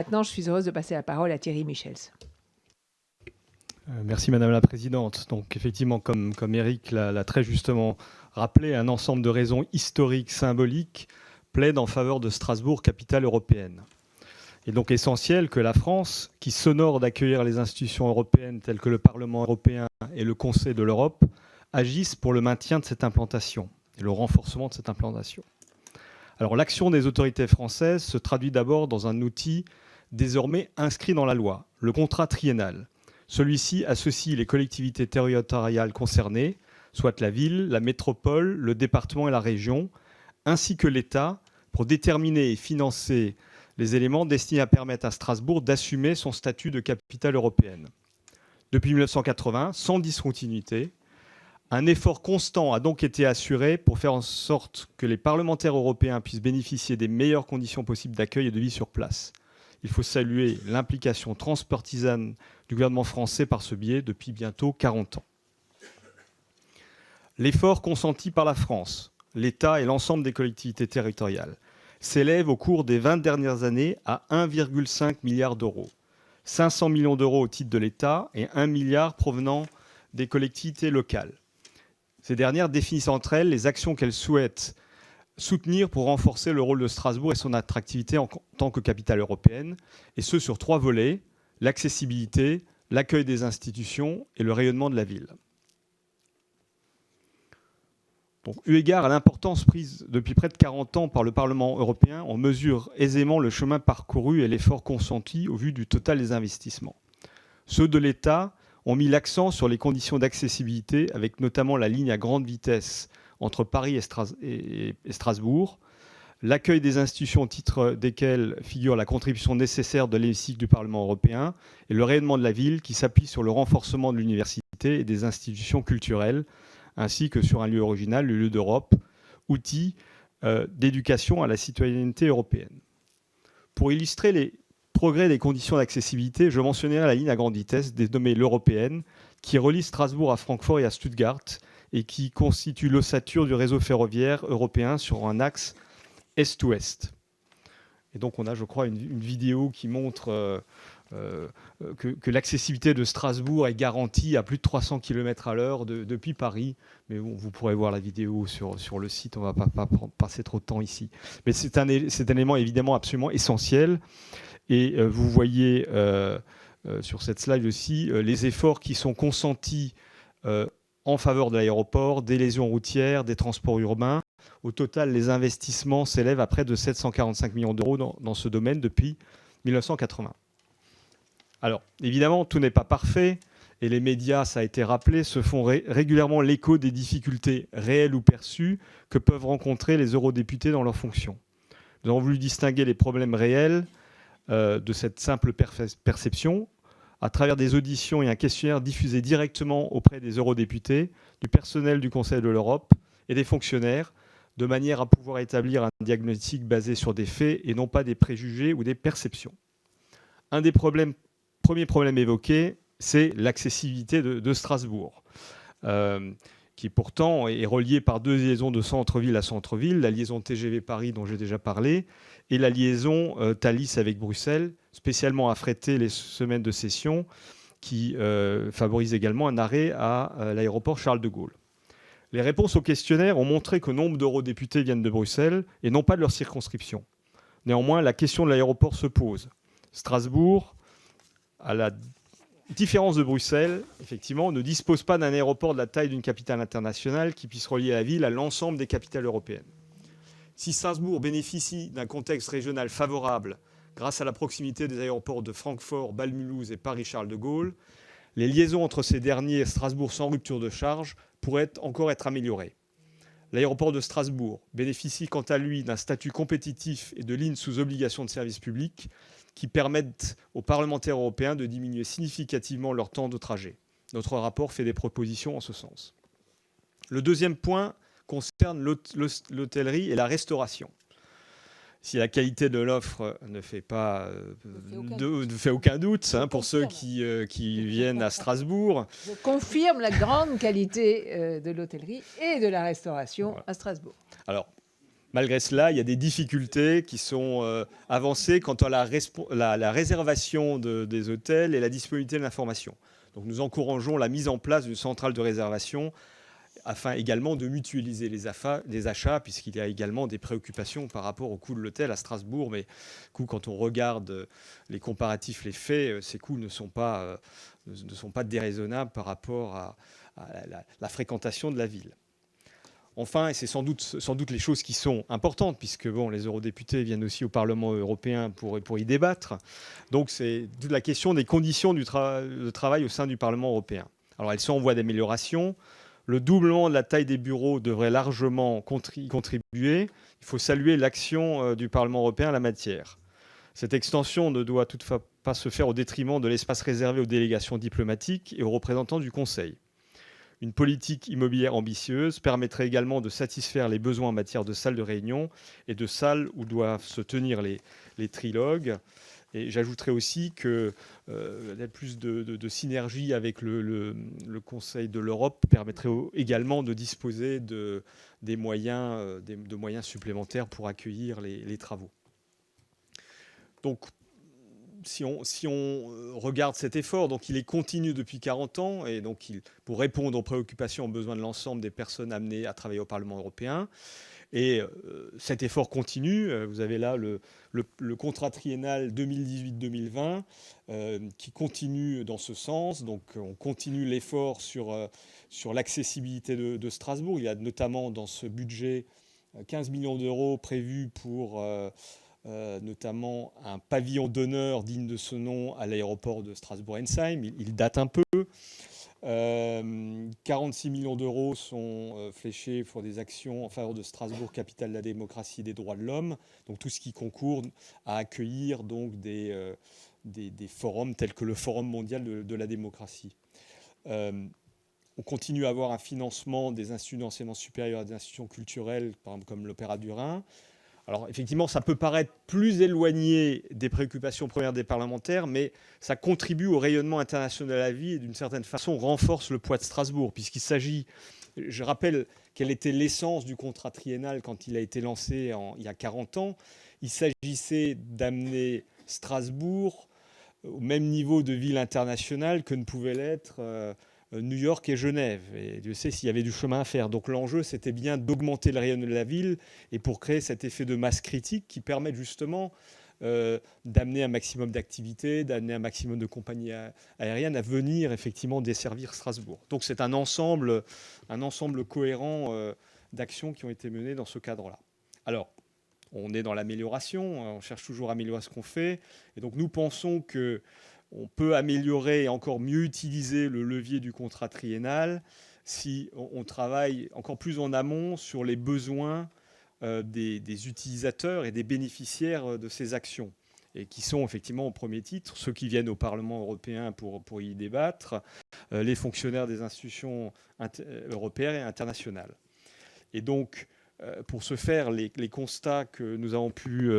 Maintenant, je suis heureuse de passer la parole à Thierry Michels. Merci Madame la Présidente. Donc effectivement, comme Éric l'a très justement rappelé, un ensemble de raisons historiques, symboliques, plaident en faveur de Strasbourg, capitale européenne. Il est donc essentiel que la France, qui s'honore d'accueillir les institutions européennes telles que le Parlement européen et le Conseil de l'Europe, agisse pour le maintien de cette implantation et le renforcement de cette implantation. Alors l'action des autorités françaises se traduit d'abord dans un outil désormais inscrit dans la loi, le contrat triennal. Celui-ci associe les collectivités territoriales concernées, soit la ville, la métropole, le département et la région, ainsi que l'État, pour déterminer et financer les éléments destinés à permettre à Strasbourg d'assumer son statut de capitale européenne. Depuis 1980, sans discontinuité, un effort constant a donc été assuré pour faire en sorte que les parlementaires européens puissent bénéficier des meilleures conditions possibles d'accueil et de vie sur place. Il faut saluer l'implication transpartisane du gouvernement français par ce biais depuis bientôt 40 ans. L'effort consenti par la France, l'État et l'ensemble des collectivités territoriales s'élève au cours des 20 dernières années à 1,5 milliard d'euros. 500 millions d'euros au titre de l'État et 1 milliard provenant des collectivités locales. Ces dernières définissent entre elles les actions qu'elles souhaitent soutenir pour renforcer le rôle de Strasbourg et son attractivité en tant que capitale européenne, et ce sur 3 volets, l'accessibilité, l'accueil des institutions et le rayonnement de la ville. Donc, eu égard à l'importance prise depuis près de 40 ans par le Parlement européen, on mesure aisément le chemin parcouru et l'effort consenti au vu du total des investissements. Ceux de l'État ont mis l'accent sur les conditions d'accessibilité, avec notamment la ligne à grande vitesse entre Paris et Strasbourg, l'accueil des institutions au titre desquelles figure la contribution nécessaire de l'hémicycle du Parlement européen et le rayonnement de la ville qui s'appuie sur le renforcement de l'université et des institutions culturelles, ainsi que sur un lieu original, le lieu d'Europe, outil d'éducation à la citoyenneté européenne. Pour illustrer les progrès des conditions d'accessibilité, je mentionnerai la ligne à grande vitesse dénommée l'Européenne, qui relie Strasbourg à Francfort et à Stuttgart et qui constitue l'ossature du réseau ferroviaire européen sur un axe est-ouest. Et donc on a, je crois, une vidéo qui montre que l'accessibilité de Strasbourg est garantie à plus de 300 km à l'heure depuis Paris. Mais bon, vous pourrez voir la vidéo sur le site, on ne va pas passer trop de temps ici. Mais c'est un élément évidemment absolument essentiel. Et vous voyez sur cette slide aussi les efforts qui sont consentis en faveur de l'aéroport, des liaisons routières, des transports urbains. Au total, les investissements s'élèvent à près de 745 millions d'euros dans ce domaine depuis 1980. Alors, évidemment, tout n'est pas parfait, et les médias, ça a été rappelé, se font régulièrement l'écho des difficultés réelles ou perçues que peuvent rencontrer les eurodéputés dans leurs fonctions. Nous avons voulu distinguer les problèmes réels de cette simple perception à travers des auditions et un questionnaire diffusé directement auprès des eurodéputés, du personnel du Conseil de l'Europe et des fonctionnaires, de manière à pouvoir établir un diagnostic basé sur des faits et non pas des préjugés ou des perceptions. Un des premiers problèmes évoqués, c'est l'accessibilité de Strasbourg, qui pourtant est reliée par 2 liaisons de centre-ville à centre-ville, la liaison TGV Paris dont j'ai déjà parlé, et la liaison Thalys avec Bruxelles, spécialement affrétée les semaines de session, qui favorise également un arrêt à l'aéroport Charles de Gaulle. Les réponses au questionnaire ont montré que nombre d'eurodéputés viennent de Bruxelles et non pas de leur circonscription. Néanmoins, la question de l'aéroport se pose. Strasbourg, à la différence de Bruxelles, effectivement, ne dispose pas d'un aéroport de la taille d'une capitale internationale qui puisse relier la ville à l'ensemble des capitales européennes. Si Strasbourg bénéficie d'un contexte régional favorable grâce à la proximité des aéroports de Francfort, Bâle-Mulhouse et Paris-Charles de Gaulle, les liaisons entre ces derniers et Strasbourg sans rupture de charge pourraient encore être améliorées. L'aéroport de Strasbourg bénéficie quant à lui d'un statut compétitif et de lignes sous obligation de service public qui permettent aux parlementaires européens de diminuer significativement leur temps de trajet. Notre rapport fait des propositions en ce sens. Le deuxième point concerne l'hôtellerie et la restauration. Si la qualité de l'offre ne fait aucun doute pour ceux qui viennent à Strasbourg. Je confirme la grande qualité de l'hôtellerie et de la restauration à Strasbourg. Alors, Malgré cela, il y a des difficultés qui sont avancées quant à la réservation des hôtels et la disponibilité de l'information. Donc nous encourageons la mise en place d'une centrale de réservation afin également de mutualiser les achats, puisqu'il y a également des préoccupations par rapport au coût de l'hôtel à Strasbourg. Mais quand on regarde les comparatifs, les faits, ces coûts ne sont pas déraisonnables par rapport à la fréquentation de la ville. Enfin, et c'est sans doute les choses qui sont importantes, puisque les eurodéputés viennent aussi au Parlement européen pour y débattre. Donc c'est toute la question des conditions de travail au sein du Parlement européen. Alors elles sont en voie d'amélioration. Le doublement de la taille des bureaux devrait largement contribuer. Il faut saluer l'action du Parlement européen en la matière. Cette extension ne doit toutefois pas se faire au détriment de l'espace réservé aux délégations diplomatiques et aux représentants du Conseil. Une politique immobilière ambitieuse permettrait également de satisfaire les besoins en matière de salles de réunion et de salles où doivent se tenir les trilogues. Et j'ajouterais aussi qu'il y a plus de synergie avec le Conseil de l'Europe permettrait également de disposer de moyens supplémentaires pour accueillir les travaux. Donc, si on regarde cet effort, donc il est continu depuis 40 ans, et donc pour répondre aux préoccupations, aux besoins de l'ensemble des personnes amenées à travailler au Parlement européen. Et cet effort continue. Vous avez là le contrat triennal 2018-2020 qui continue dans ce sens. Donc on continue l'effort sur l'accessibilité de Strasbourg. Il y a notamment dans ce budget 15 millions d'euros prévus pour notamment un pavillon d'honneur digne de ce nom à l'aéroport de Strasbourg-Ensheim. Il date un peu. 46 millions d'euros sont fléchés pour des actions en faveur de Strasbourg, capitale de la démocratie et des droits de l'homme. Donc tout ce qui concourt à accueillir donc des forums tels que le Forum mondial de la démocratie. On continue à avoir un financement des instituts d'enseignement supérieur et des institutions culturelles, par exemple comme l'Opéra du Rhin. Alors effectivement, ça peut paraître plus éloigné des préoccupations premières des parlementaires, mais ça contribue au rayonnement international de la vie et d'une certaine façon renforce le poids de Strasbourg, puisqu'il s'agit, je rappelle quelle était l'essence du contrat triennal quand il a été lancé il y a 40 ans. Il s'agissait d'amener Strasbourg au même niveau de ville internationale que ne pouvaient l'être New York et Genève. Et Dieu sait s'il y avait du chemin à faire. Donc l'enjeu, c'était bien d'augmenter le rayonnement de la ville et pour créer cet effet de masse critique qui permet justement d'amener un maximum d'activités, d'amener un maximum de compagnies aériennes à venir effectivement desservir Strasbourg. Donc c'est un ensemble cohérent d'actions qui ont été menées dans ce cadre-là. Alors, on est dans l'amélioration, on cherche toujours à améliorer ce qu'on fait. Et donc nous pensons que on peut améliorer et encore mieux utiliser le levier du contrat triennal si on travaille encore plus en amont sur les besoins des utilisateurs et des bénéficiaires de ces actions, et qui sont effectivement au premier titre ceux qui viennent au Parlement européen pour y débattre, les fonctionnaires des institutions européennes et internationales. Et donc, pour ce faire, les constats que nous avons pu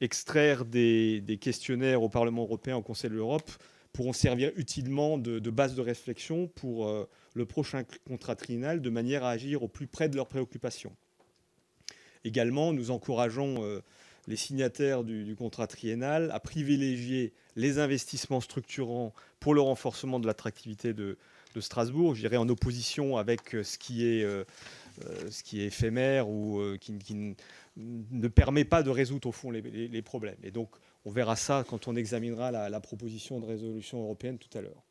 extraire des questionnaires au Parlement européen, au Conseil de l'Europe, pourront servir utilement de base de réflexion pour le prochain contrat triennal, de manière à agir au plus près de leurs préoccupations. Également, nous encourageons les signataires du contrat triennal à privilégier les investissements structurants pour le renforcement de l'attractivité de Strasbourg, je dirais en opposition avec ce qui est éphémère ou qui ne permet pas de résoudre au fond les problèmes. Et donc, on verra ça quand on examinera la proposition de résolution européenne tout à l'heure.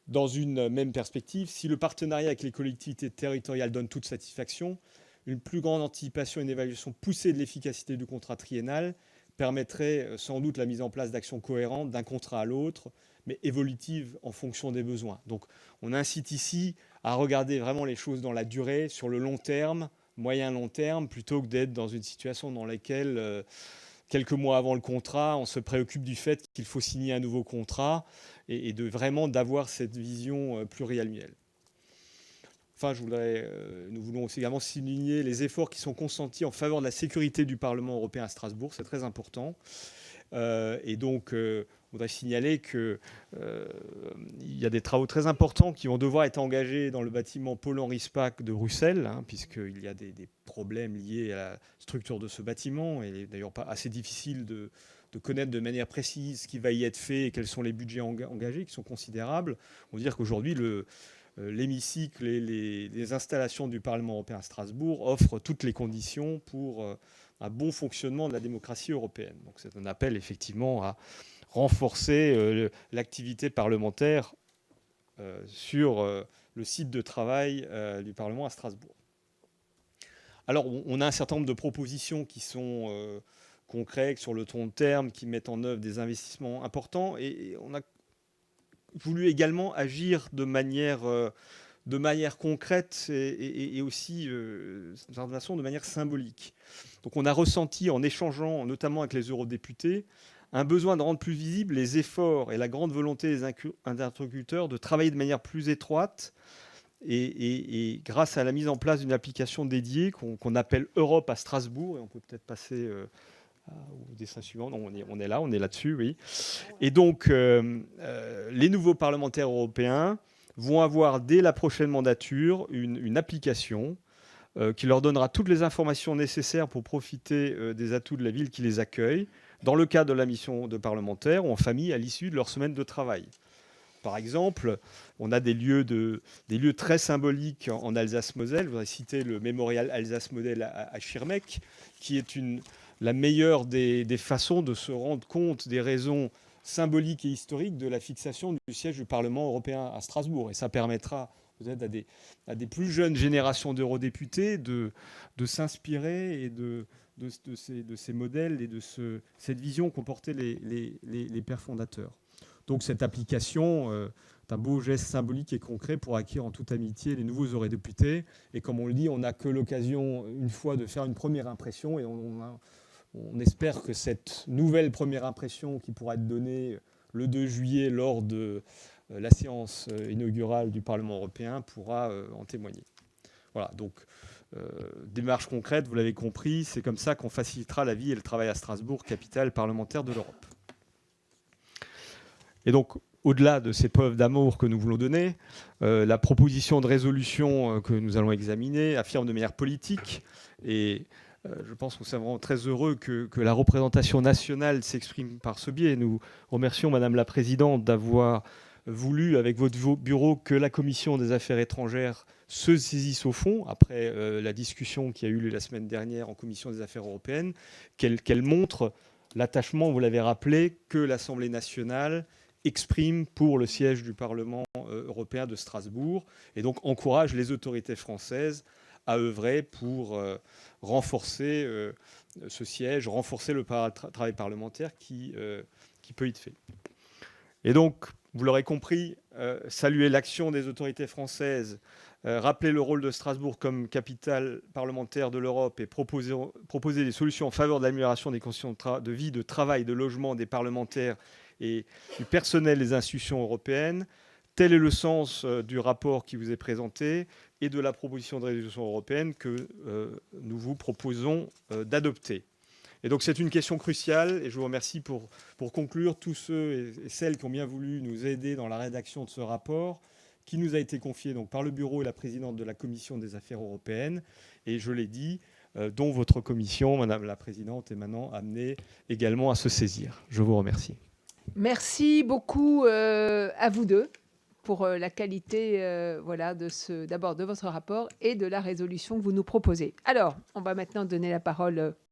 Dans une même perspective, si le partenariat avec les collectivités territoriales donne toute satisfaction, une plus grande anticipation et une évaluation poussée de l'efficacité du contrat triennal permettrait sans doute la mise en place d'actions cohérentes d'un contrat à l'autre, mais évolutives en fonction des besoins. Donc on incite ici à regarder vraiment les choses dans la durée, sur le long terme, moyen-long terme, plutôt que d'être dans une situation dans laquelle, quelques mois avant le contrat, on se préoccupe du fait qu'il faut signer un nouveau contrat et vraiment d'avoir cette vision pluriannuelle. Enfin, nous voulons aussi également souligner les efforts qui sont consentis en faveur de la sécurité du Parlement européen à Strasbourg. C'est très important. Et donc, voudrais signaler qu'il y a des travaux très importants qui vont devoir être engagés dans le bâtiment Paul-Henri Spaak de Bruxelles, puisqu'il y a des problèmes liés à la structure de ce bâtiment. Et il n'est d'ailleurs pas assez difficile de connaître de manière précise ce qui va y être fait et quels sont les budgets engagés, qui sont considérables. On veut dire qu'aujourd'hui, l'hémicycle et les installations du Parlement européen à Strasbourg offrent toutes les conditions pour un bon fonctionnement de la démocratie européenne. Donc c'est un appel effectivement à renforcer l'activité parlementaire sur le site de travail du Parlement à Strasbourg. Alors on a un certain nombre de propositions qui sont concrètes sur le long terme, qui mettent en œuvre des investissements importants, et on a voulu également agir de manière concrète et aussi de manière symbolique. Donc on a ressenti, en échangeant notamment avec les eurodéputés, un besoin de rendre plus visibles les efforts et la grande volonté des interlocuteurs de travailler de manière plus étroite et grâce à la mise en place d'une application dédiée qu'on appelle Europe à Strasbourg, et on peut peut-être passer au dessin suivant. Non, on est là-dessus, oui. Et donc, les nouveaux parlementaires européens vont avoir, dès la prochaine mandature, une application qui leur donnera toutes les informations nécessaires pour profiter des atouts de la ville qui les accueille, dans le cadre de la mission de parlementaire ou en famille à l'issue de leur semaine de travail. Par exemple, on a des lieux très symboliques en Alsace-Moselle. Je voudrais citer le mémorial Alsace-Moselle à Schirmeck, qui est la meilleure des façons de se rendre compte des raisons symboliques et historiques de la fixation du siège du Parlement européen à Strasbourg. Et ça permettra peut-être à des plus jeunes générations d'eurodéputés de s'inspirer et de ces modèles et de cette vision qu'ont porté les pères fondateurs. Donc cette application est un beau geste symbolique et concret pour acquérir en toute amitié les nouveaux eurodéputés. Et comme on le dit, on n'a que l'occasion une fois de faire une première impression, et on espère que cette nouvelle première impression qui pourra être donnée le 2 juillet lors de la séance inaugurale du Parlement européen pourra en témoigner. Voilà, donc démarche concrète, vous l'avez compris, c'est comme ça qu'on facilitera la vie et le travail à Strasbourg, capitale parlementaire de l'Europe. Et donc, au-delà de ces preuves d'amour que nous voulons donner, la proposition de résolution que nous allons examiner affirme de manière politique, et je pense que nous sommes vraiment très heureux que la représentation nationale s'exprime par ce biais. Nous remercions Madame la Présidente d'avoir voulu, avec votre bureau, que la Commission des Affaires étrangères se saisisse au fond, après la discussion qui a eu lieu la semaine dernière en Commission des Affaires européennes, qu'elle montre l'attachement, vous l'avez rappelé, que l'Assemblée nationale exprime pour le siège du Parlement européen de Strasbourg, et donc encourage les autorités françaises à œuvrer pour renforcer ce siège, renforcer le travail parlementaire qui peut y être fait. Et donc, vous l'aurez compris, saluer l'action des autorités françaises, rappeler le rôle de Strasbourg comme capitale parlementaire de l'Europe et proposer des solutions en faveur de l'amélioration des conditions de vie, de travail, de logement des parlementaires et du personnel des institutions européennes. Tel est le sens du rapport qui vous est présenté et de la proposition de résolution européenne que nous vous proposons d'adopter. Et donc c'est une question cruciale, et je vous remercie pour conclure tous ceux et celles qui ont bien voulu nous aider dans la rédaction de ce rapport, qui nous a été confié donc par le bureau et la présidente de la Commission des Affaires européennes, et je l'ai dit, dont votre commission, Madame la Présidente, est maintenant amenée également à se saisir. Je vous remercie. Merci beaucoup à vous deux pour la qualité d'abord de votre rapport et de la résolution que vous nous proposez. Alors, on va maintenant donner la parole